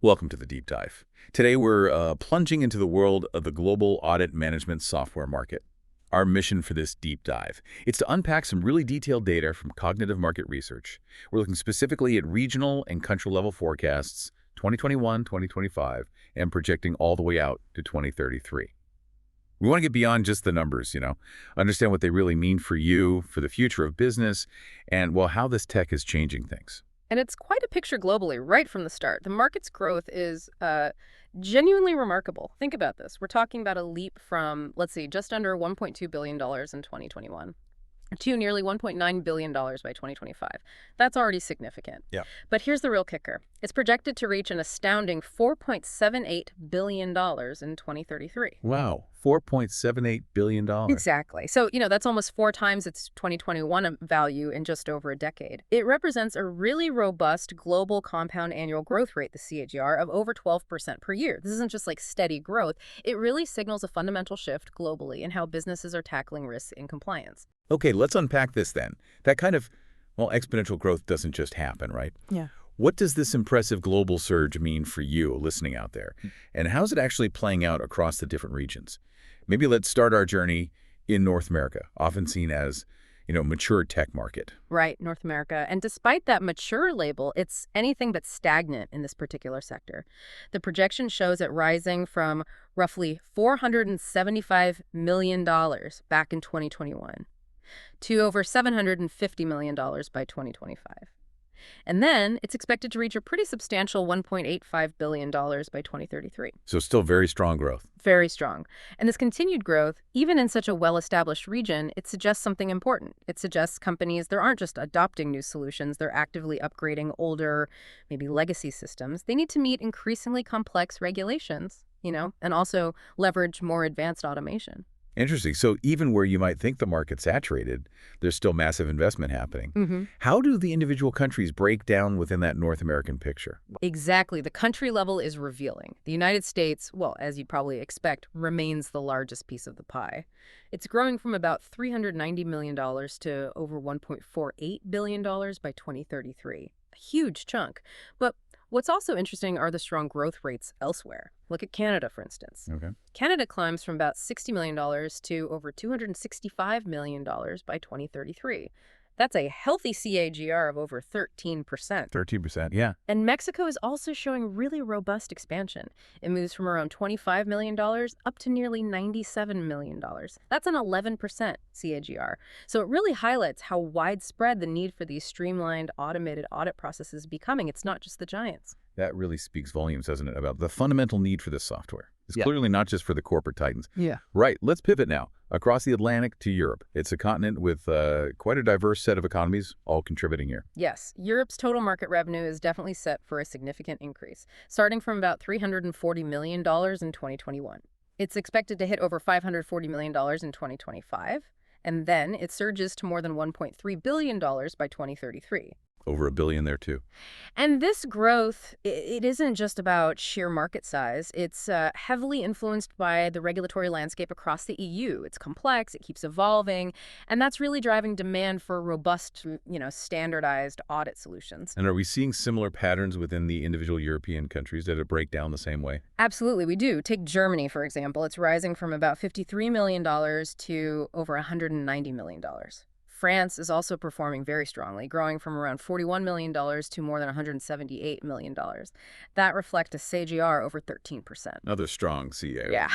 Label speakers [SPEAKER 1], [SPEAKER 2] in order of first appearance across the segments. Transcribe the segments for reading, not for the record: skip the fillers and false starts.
[SPEAKER 1] Welcome to the deep dive. Today we're plunging into the world of the global audit management software market. Our mission for this deep dive is to unpack some really detailed data from cognitive market research. We're looking specifically at regional and country-level forecasts, 2021, 2025, and projecting all the way out to 2033. We want to get beyond just the numbers, understand what they really mean for you, for the future of business, and, well, how this tech is changing things.
[SPEAKER 2] And it's quite a picture globally, right from the start. The market's growth is genuinely remarkable. Think about this. We're talking about a leap from, let's see, just under $1.2 billion in 2021 to nearly $1.9 billion by 2025. That's already significant.
[SPEAKER 1] Yeah.
[SPEAKER 2] But here's the real kicker. It's projected to reach an astounding $4.78 billion in 2033.
[SPEAKER 1] Wow, $4.78 billion.
[SPEAKER 2] Exactly. So, that's almost 4 times its 2021 value in just over a decade. It represents a really robust global compound annual growth rate, the CAGR, of over 12% per year. This isn't just like steady growth. It really signals a fundamental shift globally in how businesses are tackling risks and compliance.
[SPEAKER 1] Okay, let's unpack this then. That kind of, exponential growth doesn't just happen, right?
[SPEAKER 2] Yeah.
[SPEAKER 1] What does this impressive global surge mean for you listening out there? And how's it actually playing out across the different regions? Maybe let's start our journey in North America, often seen as, mature tech market.
[SPEAKER 2] Right, North America. And despite that mature label, it's anything but stagnant in this particular sector. The projection shows it rising from roughly $475 million back in 2021 to over $750 million by 2025. And then it's expected to reach a pretty substantial $1.85 billion by 2033.
[SPEAKER 1] So still very strong growth.
[SPEAKER 2] Very strong. And this continued growth, even in such a well-established region, it suggests something important. It suggests companies, they aren't just adopting new solutions, they're actively upgrading older, maybe legacy systems. They need to meet increasingly complex regulations, and also leverage more advanced automation.
[SPEAKER 1] Interesting. So even where you might think the market's saturated, there's still massive investment happening.
[SPEAKER 2] Mm-hmm.
[SPEAKER 1] How do the individual countries break down within that North American picture?
[SPEAKER 2] Exactly. The country level is revealing. The United States, well, as you'd probably expect, remains the largest piece of the pie. It's growing from about $390 million to over $1.48 billion by 2033. A huge chunk. But what's also interesting are the strong growth rates elsewhere. Look at Canada, for instance.
[SPEAKER 1] Okay.
[SPEAKER 2] Canada climbs from about $60 million to over $265 million by 2033. That's a healthy CAGR of over 13%.
[SPEAKER 1] 13%, yeah.
[SPEAKER 2] And Mexico is also showing really robust expansion. It moves from around $25 million up to nearly $97 million. That's an 11% CAGR. So it really highlights how widespread the need for these streamlined, automated audit processes is becoming. It's not just the giants.
[SPEAKER 1] That really speaks volumes, doesn't it, about the fundamental need for this software. It's
[SPEAKER 2] Yeah.
[SPEAKER 1] clearly not just for the corporate titans.
[SPEAKER 2] Yeah.
[SPEAKER 1] Right, let's pivot now. Across the Atlantic to Europe. It's a continent with quite a diverse set of economies, all contributing here.
[SPEAKER 2] Yes, Europe's total market revenue is definitely set for a significant increase, starting from about $340 million in 2021. It's expected to hit over $540 million in 2025, and then it surges to more than $1.3 billion by 2033.
[SPEAKER 1] Over $1 billion there, too.
[SPEAKER 2] And this growth, it isn't just about sheer market size. It's heavily influenced by the regulatory landscape across the EU. It's complex, it keeps evolving, and that's really driving demand for robust, standardized audit solutions.
[SPEAKER 1] And are we seeing similar patterns within the individual European countries that it break down the same way?
[SPEAKER 2] Absolutely, we do. Take Germany, for example. It's rising from about $53 million to over $190 million. France is also performing very strongly, growing from around $41 million to more than $178 million. That reflects a CAGR over 13%.
[SPEAKER 1] Another strong CA.
[SPEAKER 2] Yeah.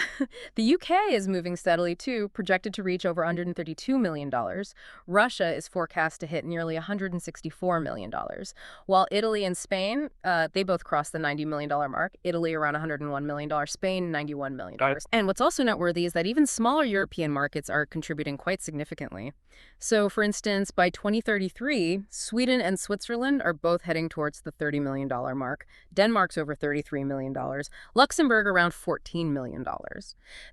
[SPEAKER 2] The UK is moving steadily, too, projected to reach over $132 million. Russia is forecast to hit nearly $164 million. While Italy and Spain, they both crossed the $90 million mark. Italy around $101 million, Spain $91 million. And what's also noteworthy is that even smaller European markets are contributing quite significantly. So, for instance, by 2033, Sweden and Switzerland are both heading towards the $30 million mark. Denmark's over $33 million. Luxembourg around $14 million.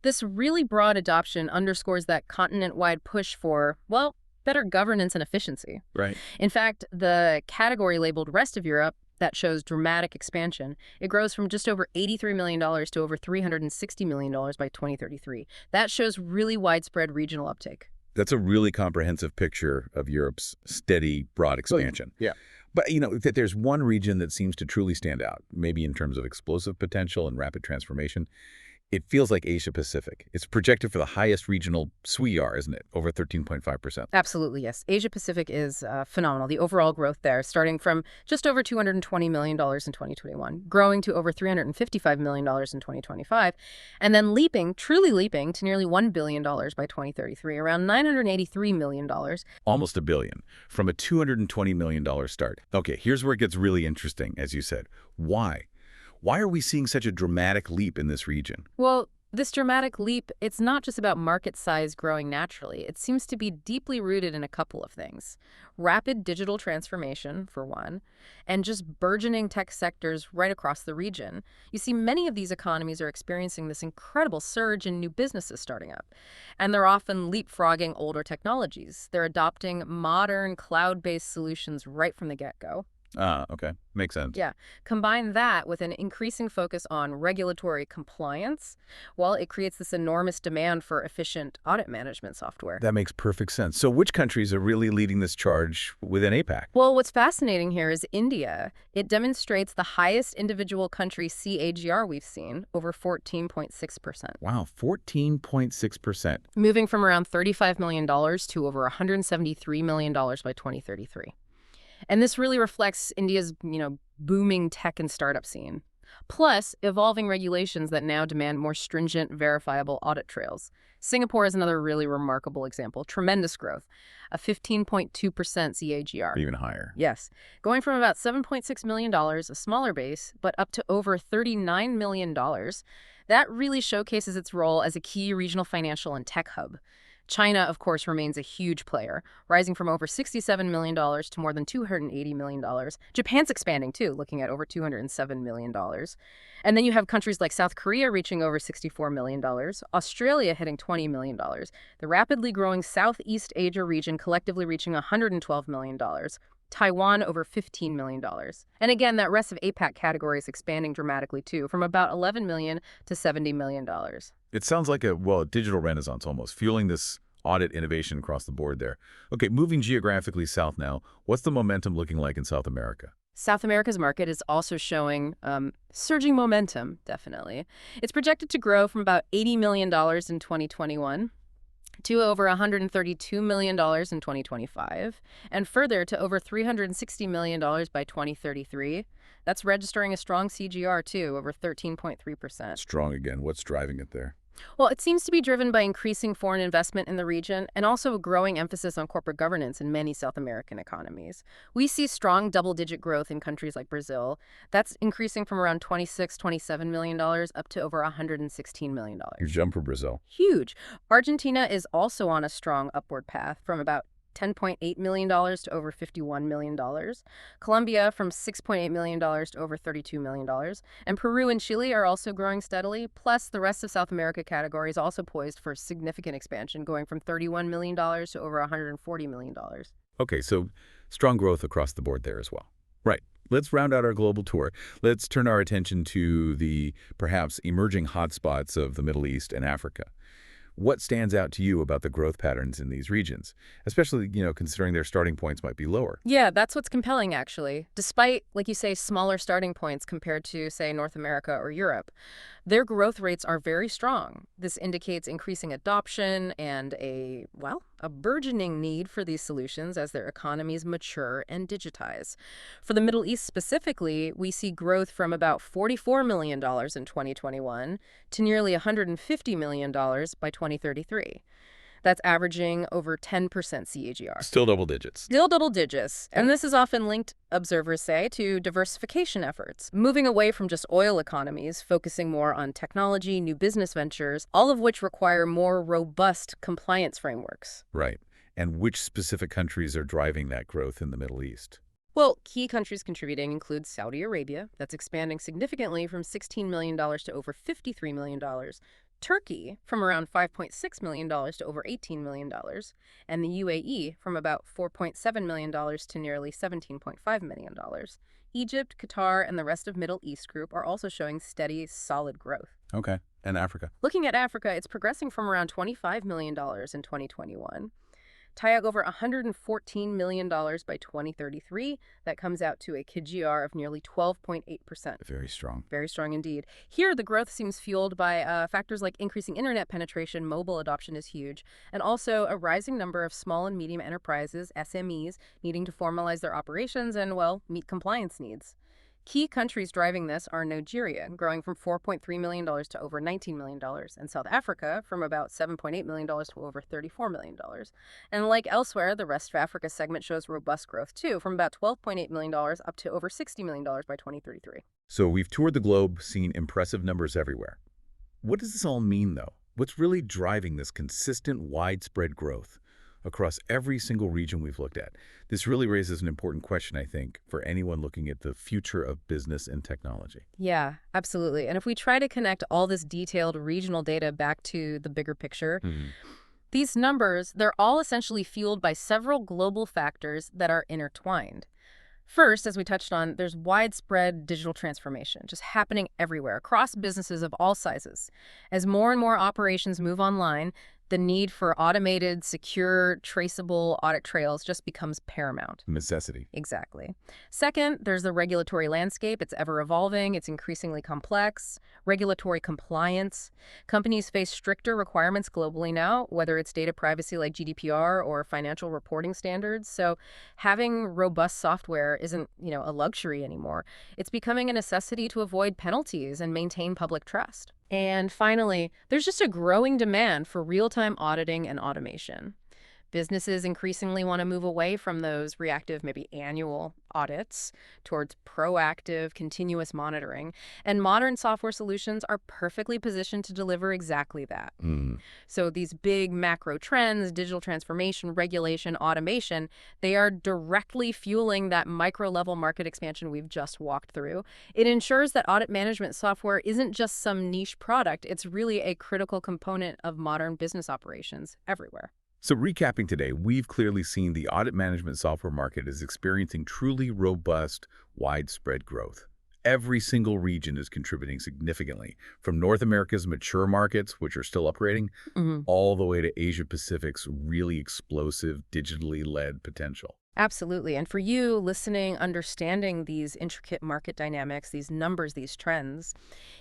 [SPEAKER 2] This really broad adoption underscores that continent-wide push for, well, better governance and efficiency.
[SPEAKER 1] Right.
[SPEAKER 2] In fact, the category labeled Rest of Europe that shows dramatic expansion. It grows from just over $83 million to over $360 million by 2033. That shows really widespread regional uptake.
[SPEAKER 1] That's a really comprehensive picture of Europe's steady, broad expansion.
[SPEAKER 3] Yeah.
[SPEAKER 1] But, that there's one region that seems to truly stand out, maybe in terms of explosive potential and rapid transformation. It feels like Asia Pacific. It's projected for the highest regional SWIR, isn't it? Over 13.5%.
[SPEAKER 2] Absolutely, yes. Asia Pacific is phenomenal. The overall growth there, starting from just over $220 million in 2021, growing to over $355 million in 2025, and then truly leaping to nearly $1 billion by 2033, around $983 million.
[SPEAKER 1] Almost a billion from a $220 million start. Okay, here's where it gets really interesting, as you said. Why? Why are we seeing such a dramatic leap in this region?
[SPEAKER 2] Well, this dramatic leap, it's not just about market size growing naturally. It seems to be deeply rooted in a couple of things. Rapid digital transformation, for one, and just burgeoning tech sectors right across the region. You see, many of these economies are experiencing this incredible surge in new businesses starting up, and they're often leapfrogging older technologies. They're adopting modern cloud-based solutions right from the get-go.
[SPEAKER 1] Ah, okay. Makes sense.
[SPEAKER 2] Yeah. Combine that with an increasing focus on regulatory compliance, well, it creates this enormous demand for efficient audit management software.
[SPEAKER 1] That makes perfect sense. So which countries are really leading this charge within APAC?
[SPEAKER 2] Well, what's fascinating here is India. It demonstrates the highest individual country CAGR we've seen, over 14.6%.
[SPEAKER 1] Wow, 14.6%.
[SPEAKER 2] Moving from around $35 million to over $173 million by 2033. And this really reflects India's, booming tech and startup scene. Plus, evolving regulations that now demand more stringent, verifiable audit trails. Singapore is another really remarkable example. Tremendous growth, a 15.2% CAGR.
[SPEAKER 1] Even higher.
[SPEAKER 2] Yes, going from about $7.6 million, a smaller base, but up to over $39 million. That really showcases its role as a key regional financial and tech hub. China, of course, remains a huge player, rising from over $67 million to more than $280 million. Japan's expanding, too, looking at over $207 million. And then you have countries like South Korea reaching over $64 million, Australia hitting $20 million, the rapidly growing Southeast Asia region collectively reaching $112 million, Taiwan over $15 million. And again, that rest of APAC category is expanding dramatically, too, from about $11 million to $70 million.
[SPEAKER 1] It sounds like a digital renaissance almost, fueling this audit innovation across the board there. Okay, moving geographically south now, what's the momentum looking like in South America?
[SPEAKER 2] South America's market is also showing surging momentum, definitely. It's projected to grow from about $80 million in 2021 to over $132 million in 2025, and further to over $360 million by 2033. That's registering a strong CGR, too, over 13.3%.
[SPEAKER 1] Strong again. What's driving it there?
[SPEAKER 2] Well, it seems to be driven by increasing foreign investment in the region and also a growing emphasis on corporate governance in many South American economies. We see strong double-digit growth in countries like Brazil. That's increasing from around $26–27 million up to over $116 million.
[SPEAKER 1] Huge jump for Brazil.
[SPEAKER 2] Huge. Argentina is also on a strong upward path from about $10.8 million to over $51 million. Colombia from $6.8 million to over $32 million. And Peru and Chile are also growing steadily. Plus, the rest of South America category is also poised for significant expansion, going from $31 million to over $140 million.
[SPEAKER 1] Okay, so strong growth across the board there as well. Right. Let's round out our global tour. Let's turn our attention to the perhaps emerging hotspots of the Middle East and Africa. What stands out to you about the growth patterns in these regions, especially, considering their starting points might be lower?
[SPEAKER 2] Yeah, that's what's compelling, actually. Despite, like you say, smaller starting points compared to, say, North America or Europe, their growth rates are very strong. This indicates increasing adoption and a burgeoning need for these solutions as their economies mature and digitize. For the Middle East specifically, we see growth from about $44 million in 2021 to nearly $150 million by 2033. That's averaging over 10% CAGR.
[SPEAKER 1] Still double digits.
[SPEAKER 2] Still double digits. And this is often linked, observers say, to diversification efforts, moving away from just oil economies, focusing more on technology, new business ventures, all of which require more robust compliance frameworks.
[SPEAKER 1] Right. And which specific countries are driving that growth in the Middle East?
[SPEAKER 2] Well, key countries contributing include Saudi Arabia, that's expanding significantly from $16 million to over $53 million. Turkey from around $5.6 million to over $18 million, and the UAE from about $4.7 million to nearly $17.5 million. Egypt, Qatar, and the rest of Middle East group are also showing steady, solid growth.
[SPEAKER 1] Okay. And Africa?
[SPEAKER 2] Looking at Africa, it's progressing from around $25 million in 2021 TIAG over $114 million by 2033. That comes out to a CAGR of nearly 12.8%.
[SPEAKER 1] Very strong.
[SPEAKER 2] Very strong indeed. Here, the growth seems fueled by factors like increasing internet penetration, mobile adoption is huge, and also a rising number of small and medium enterprises, SMEs, needing to formalize their operations and, well, meet compliance needs. Key countries driving this are Nigeria, growing from $4.3 million to over $19 million, and South Africa from about $7.8 million to over $34 million. And like elsewhere, the rest of Africa segment shows robust growth too, from about $12.8 million up to over $60 million by 2033.
[SPEAKER 1] So we've toured the globe, seen impressive numbers everywhere. What does this all mean, though? What's really driving this consistent, widespread growth across every single region we've looked at? This really raises an important question, I think, for anyone looking at the future of business and technology.
[SPEAKER 2] Yeah, absolutely. And if we try to connect all this detailed regional data back to the bigger picture, these numbers, they're all essentially fueled by several global factors that are intertwined. First, as we touched on, there's widespread digital transformation just happening everywhere, across businesses of all sizes. As more and more operations move online, the need for automated, secure, traceable audit trails just becomes paramount.
[SPEAKER 1] Necessity.
[SPEAKER 2] Exactly. Second, there's the regulatory landscape. It's ever evolving. It's increasingly complex. Regulatory compliance. Companies face stricter requirements globally now, whether it's data privacy like GDPR or financial reporting standards. So having robust software isn't, a luxury anymore. It's becoming a necessity to avoid penalties and maintain public trust. And finally, there's just a growing demand for real-time auditing and automation. Businesses increasingly want to move away from those reactive, maybe annual audits towards proactive, continuous monitoring. And modern software solutions are perfectly positioned to deliver exactly that. So these big macro trends, digital transformation, regulation, automation, they are directly fueling that micro-level market expansion we've just walked through. It ensures that audit management software isn't just some niche product. It's really a critical component of modern business operations everywhere.
[SPEAKER 1] So recapping today, we've clearly seen the audit management software market is experiencing truly robust, widespread growth. Every single region is contributing significantly, from North America's mature markets, which are still upgrading, all the way to Asia Pacific's really explosive, digitally led potential.
[SPEAKER 2] Absolutely. And for you listening, understanding these intricate market dynamics, these numbers, these trends,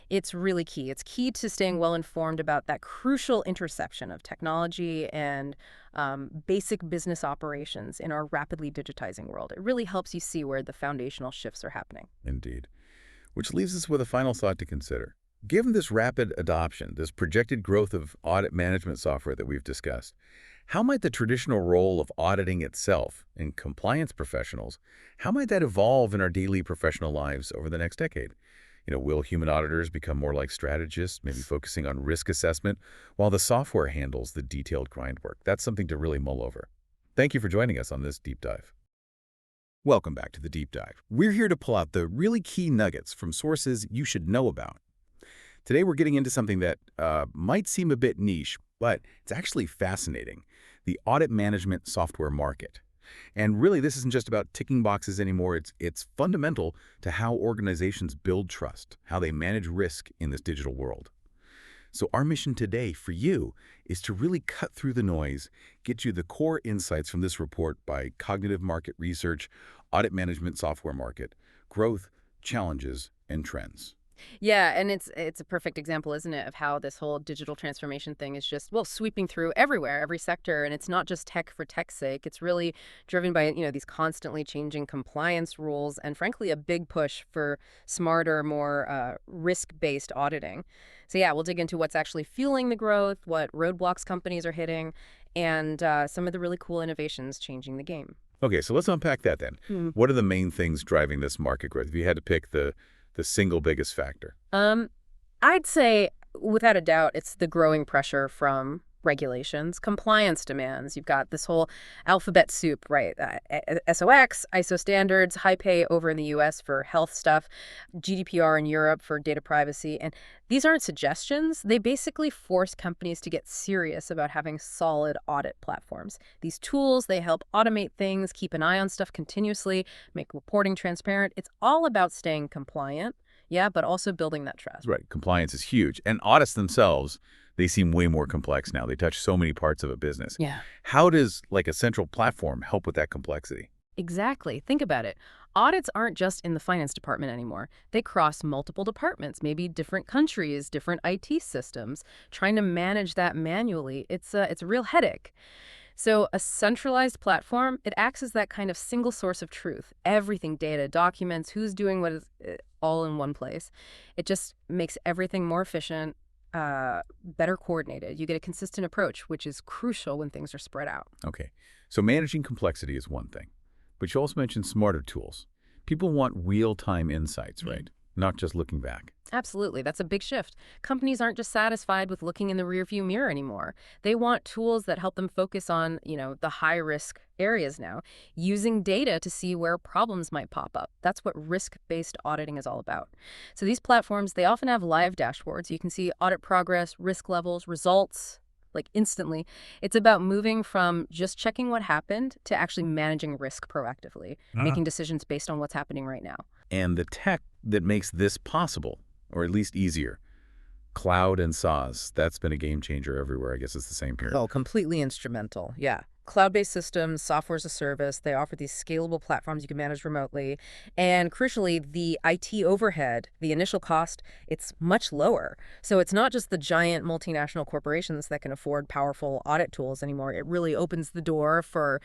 [SPEAKER 2] it's really key. It's key to staying well informed about that crucial intersection of technology and basic business operations in our rapidly digitizing world. It really helps you see where the foundational shifts are happening.
[SPEAKER 1] Indeed. Which leaves us with a final thought to consider. Given this rapid adoption, this projected growth of audit management software that we've discussed, how might the traditional role of auditing itself and compliance professionals, how might that evolve in our daily professional lives over the next decade? Will human auditors become more like strategists, maybe focusing on risk assessment, while the software handles the detailed grind work? That's something to really mull over. Thank you for joining us on this deep dive. Welcome back to the deep dive. We're here to pull out the really key nuggets from sources you should know about. Today we're getting into something that might seem a bit niche, but it's actually fascinating: the audit management software market. And really, this isn't just about ticking boxes anymore. It's fundamental to how organizations build trust, how they manage risk in this digital world. So our mission today for you is to really cut through the noise, get you the core insights from this report by Cognitive Market Research, Audit Management Software Market, Growth, Challenges, and Trends.
[SPEAKER 2] Yeah, and it's a perfect example, isn't it, of how this whole digital transformation thing is just, well, sweeping through everywhere, every sector. And it's not just tech for tech's sake. It's really driven by, these constantly changing compliance rules and, frankly, a big push for smarter, more risk-based auditing. So, yeah, we'll dig into what's actually fueling the growth, what roadblocks companies are hitting, and some of the really cool innovations changing the game.
[SPEAKER 1] Okay, so let's unpack that then. What are the main things driving this market growth? If you had to pick the single biggest factor?
[SPEAKER 2] I'd say, without a doubt, it's the growing pressure from regulations, compliance demands. You've got this whole alphabet soup, right? SOX, ISO standards, high pay over in the US for health stuff, GDPR in Europe for data privacy. And these aren't suggestions. They basically force companies to get serious about having solid audit platforms. These tools, they help automate things, keep an eye on stuff continuously, make reporting transparent. It's all about staying compliant, yeah, but also building that trust.
[SPEAKER 1] Right. Compliance is huge. And audits themselves, They seem way more complex now. They touch so many parts of a business.
[SPEAKER 2] Yeah.
[SPEAKER 1] How does, like, a central platform help with that complexity?
[SPEAKER 2] Exactly. Think about it. Audits aren't just in the finance department anymore. They cross multiple departments, maybe different countries, different IT systems. Trying to manage that manually, it's a real headache. So a centralized platform, it acts as that kind of single source of truth. Everything, data, documents, who's doing what is all in one place. It just makes everything more efficient, better coordinated. You get a consistent approach, which is crucial when things are spread out.
[SPEAKER 1] Okay, so managing complexity is one thing, but you also mentioned smarter tools. People want real-time insights, right? Not just looking back.
[SPEAKER 2] Absolutely. That's a big shift. Companies aren't just satisfied with looking in the rearview mirror anymore. They want tools that help them focus on, the high-risk areas now, using data to see where problems might pop up. That's what risk-based auditing is all about. So these platforms, they often have live dashboards. You can see audit progress, risk levels, results, like instantly. It's about moving from just checking what happened to actually managing risk proactively, making decisions based on what's happening right now.
[SPEAKER 1] And the tech that makes this possible, or at least easier, cloud and SaaS, that's been a game changer everywhere. I guess it's the same here.
[SPEAKER 2] Oh, completely instrumental. Yeah. Cloud-based systems, software as a service, they offer these scalable platforms you can manage remotely. And crucially, the IT overhead, the initial cost, it's much lower. So it's not just the giant multinational corporations that can afford powerful audit tools anymore. It really opens the door for,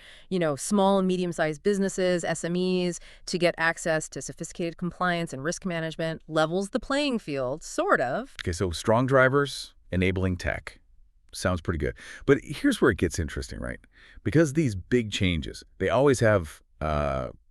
[SPEAKER 2] small and medium-sized businesses, SMEs, to get access to sophisticated compliance and risk management, levels the playing field, sort of.
[SPEAKER 1] Okay, so strong drivers, enabling tech. Sounds pretty good. But here's where it gets interesting, right? Because these big changes, they always have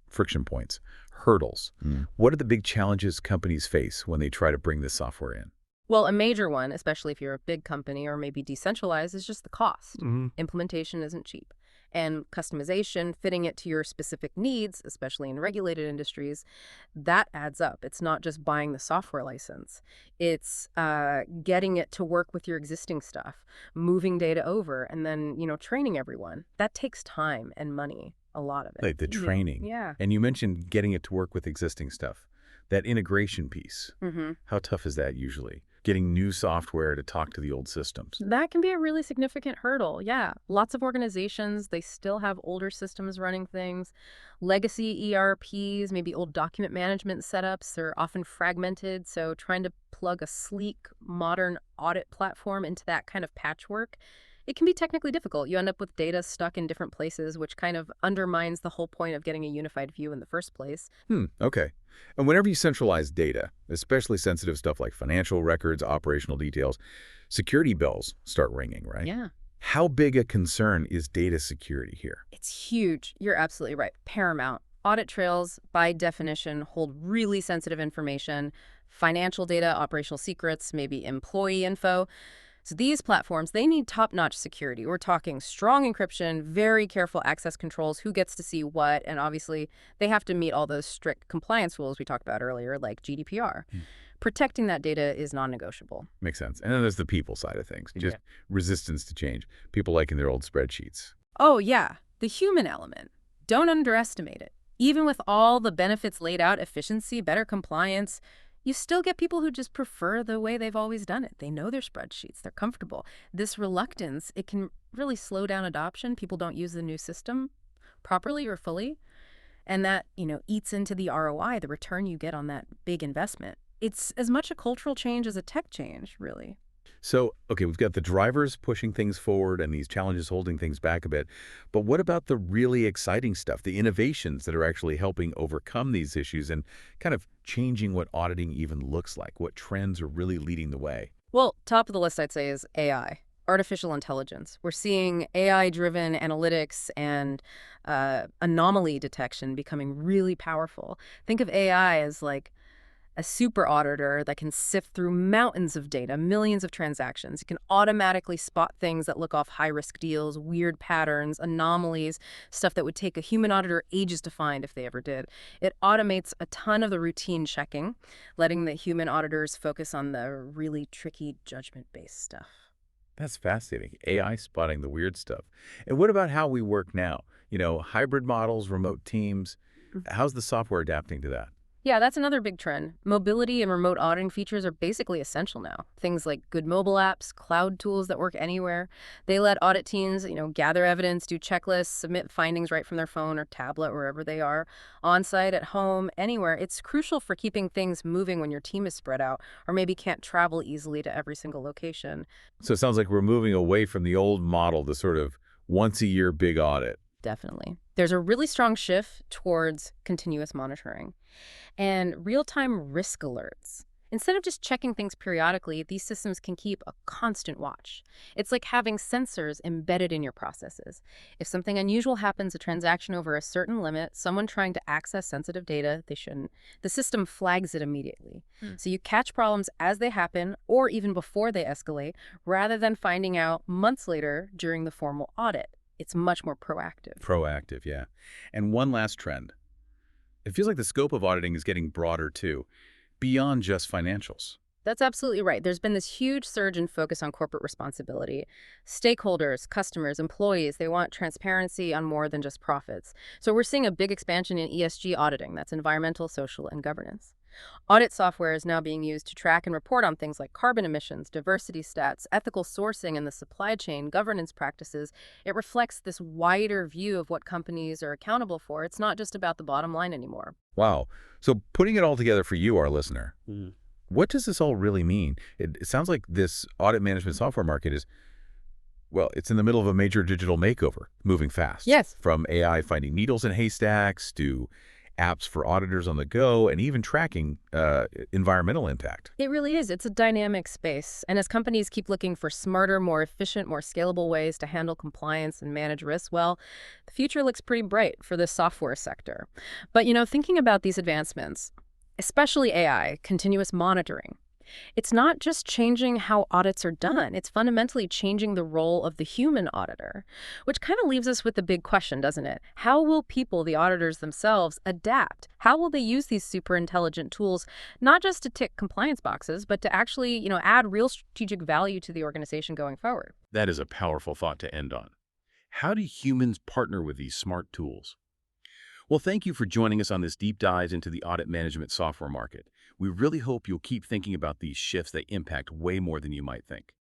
[SPEAKER 1] friction points, hurdles. What are the big challenges companies face when they try to bring this software in?
[SPEAKER 2] Well, a major one, especially if you're a big company or maybe decentralized, is just the cost. Implementation isn't cheap. And customization, fitting it to your specific needs, especially in regulated industries, that adds up. It's not just buying the software license. It's getting it to work with your existing stuff, moving data over, and then, training everyone. That takes time and money, a lot of it.
[SPEAKER 1] Like the training.
[SPEAKER 2] Yeah.
[SPEAKER 1] And you mentioned getting it to work with existing stuff. That integration piece, how tough is that usually? Getting new software to talk to the old systems.
[SPEAKER 2] That can be a really significant hurdle, yeah. Lots of organizations, they still have older systems running things. Legacy ERPs, maybe old document management setups are often fragmented, so trying to plug a sleek, modern audit platform into that kind of patchwork, it can be technically difficult. You end up with data stuck in different places, which kind of undermines the whole point of getting a unified view in the first place.
[SPEAKER 1] Okay. And whenever you centralize data, especially sensitive stuff like financial records, operational details, security bells start ringing, right?
[SPEAKER 2] Yeah.
[SPEAKER 1] How big a concern is data security here?
[SPEAKER 2] It's huge. You're absolutely right. Paramount. Audit trails, by definition, hold really sensitive information, financial data, operational secrets, maybe employee info. So these platforms, they need top-notch security. We're talking strong encryption, very careful access controls, who gets to see what, and obviously they have to meet all those strict compliance rules we talked about earlier, like GDPR. Protecting that data is non-negotiable.
[SPEAKER 1] Makes sense. And then there's the people side of things, just resistance to change. People liking their old spreadsheets.
[SPEAKER 2] Oh, yeah, the human element. Don't underestimate it. Even with all the benefits laid out, efficiency, better compliance, you still get people who just prefer the way they've always done it. They know their spreadsheets. They're comfortable. This reluctance, it can really slow down adoption. People don't use the new system properly or fully. And that, eats into the ROI, the return you get on that big investment. It's as much a cultural change as a tech change, really.
[SPEAKER 1] So, okay, we've got the drivers pushing things forward and these challenges holding things back a bit. But what about the really exciting stuff, the innovations that are actually helping overcome these issues and kind of changing what auditing even looks like? What trends are really leading the way?
[SPEAKER 2] Well, top of the list, I'd say, is AI, artificial intelligence. We're seeing AI-driven analytics and anomaly detection becoming really powerful. Think of AI as like a super auditor that can sift through mountains of data, millions of transactions. It can automatically spot things that look off high-risk deals, weird patterns, anomalies, stuff that would take a human auditor ages to find if they ever did. It automates a ton of the routine checking, letting the human auditors focus on the really tricky judgment-based stuff.
[SPEAKER 1] That's fascinating. AI spotting the weird stuff. And what about how we work now? Hybrid models, remote teams. How's the software adapting to that?
[SPEAKER 2] Yeah, that's another big trend. Mobility and remote auditing features are basically essential now. Things like good mobile apps, cloud tools that work anywhere. They let audit teams, gather evidence, do checklists, submit findings right from their phone or tablet, wherever they are, on-site, at home, anywhere. It's crucial for keeping things moving when your team is spread out or maybe can't travel easily to every single location.
[SPEAKER 1] So it sounds like we're moving away from the old model, the sort of once-a-year big audit.
[SPEAKER 2] Definitely. There's a really strong shift towards continuous monitoring and real-time risk alerts. Instead of just checking things periodically, these systems can keep a constant watch. It's like having sensors embedded in your processes. If something unusual happens, a transaction over a certain limit, someone trying to access sensitive data they shouldn't, the system flags it immediately. So you catch problems as they happen or even before they escalate, rather than finding out months later during the formal audit. It's much more proactive.
[SPEAKER 1] Proactive, yeah. And one last trend. It feels like the scope of auditing is getting broader, too, beyond just financials.
[SPEAKER 2] That's absolutely right. There's been this huge surge in focus on corporate responsibility. Stakeholders, customers, employees, they want transparency on more than just profits. So we're seeing a big expansion in ESG auditing. That's environmental, social, and governance. Audit software is now being used to track and report on things like carbon emissions, diversity stats, ethical sourcing in the supply chain, governance practices. It reflects this wider view of what companies are accountable for. It's not just about the bottom line anymore.
[SPEAKER 1] Wow. So putting it all together for you, our listener, what does this all really mean? It sounds like this audit management software market is, well, it's in the middle of a major digital makeover, moving fast.
[SPEAKER 2] Yes.
[SPEAKER 1] From AI finding needles in haystacks to apps for auditors on the go and even tracking environmental impact.
[SPEAKER 2] It really is. It's a dynamic space. And as companies keep looking for smarter, more efficient, more scalable ways to handle compliance and manage risk, well, the future looks pretty bright for the software sector. But, thinking about these advancements, especially AI, continuous monitoring, it's not just changing how audits are done. It's fundamentally changing the role of the human auditor, which kind of leaves us with the big question, doesn't it? How will people, the auditors themselves, adapt? How will they use these super intelligent tools, not just to tick compliance boxes, but to actually, add real strategic value to the organization going forward?
[SPEAKER 3] That is a powerful thought to end on. How do humans partner with these smart tools? Well, thank you for joining us on this deep dive into the audit management software market. We really hope you'll keep thinking about these shifts that impact way more than you might think.